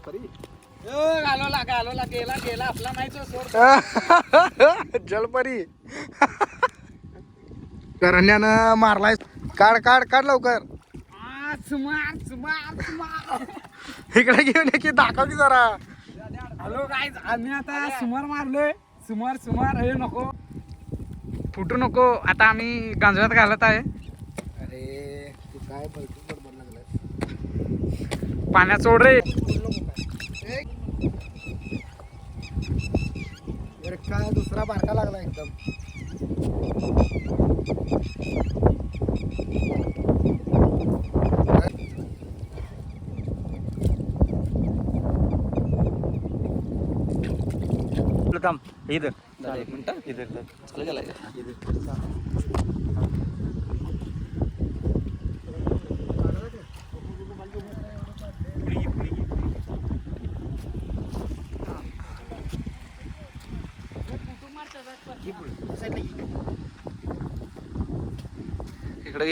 घालवला गेला आपला माहिती जलपरी करण्यानं मारलाय. काढ काढ काढ लवकर. इकडे घेऊन ये की दाखव की जरा. हॅलो काय आम्ही आता सुमार मारलोय. सुमार हे नको फुटू नको. आता आम्ही गांजव्यात घालत आहे. अरे तू काय बडबड लागलाय. पाण्यात सोड रे. काय दुसरा बारका लागला एकदम. इधर एक मिनिट इधर चला गेला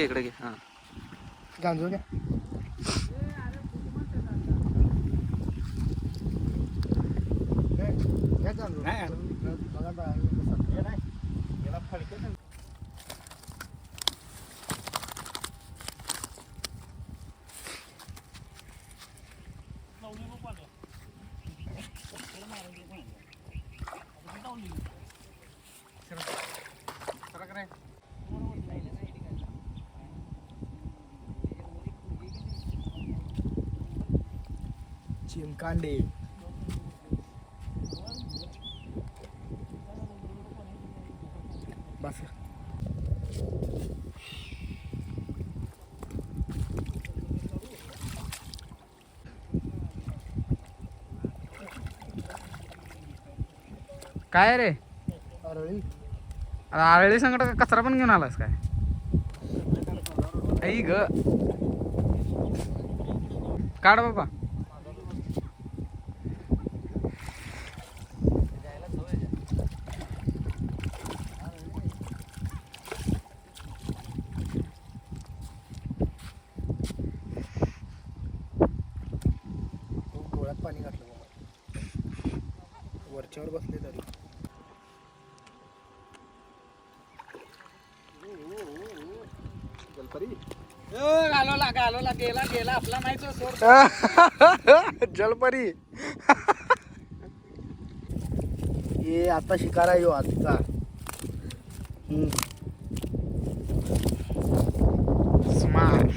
इकडे घे हा. गांजो घ्या. चिमकांडे बस. काय रे अरळी आरळी संकट कचरा पण घेऊन आलास काय. आई ग काढ बाबा. डोळ्यात पाणी घातलं बाबा. वरच्यावर बसले तरी घालवला गेला आपला माहिती सोड. जलपरी ये आता शिकारा यो आजचा. स्मार्ट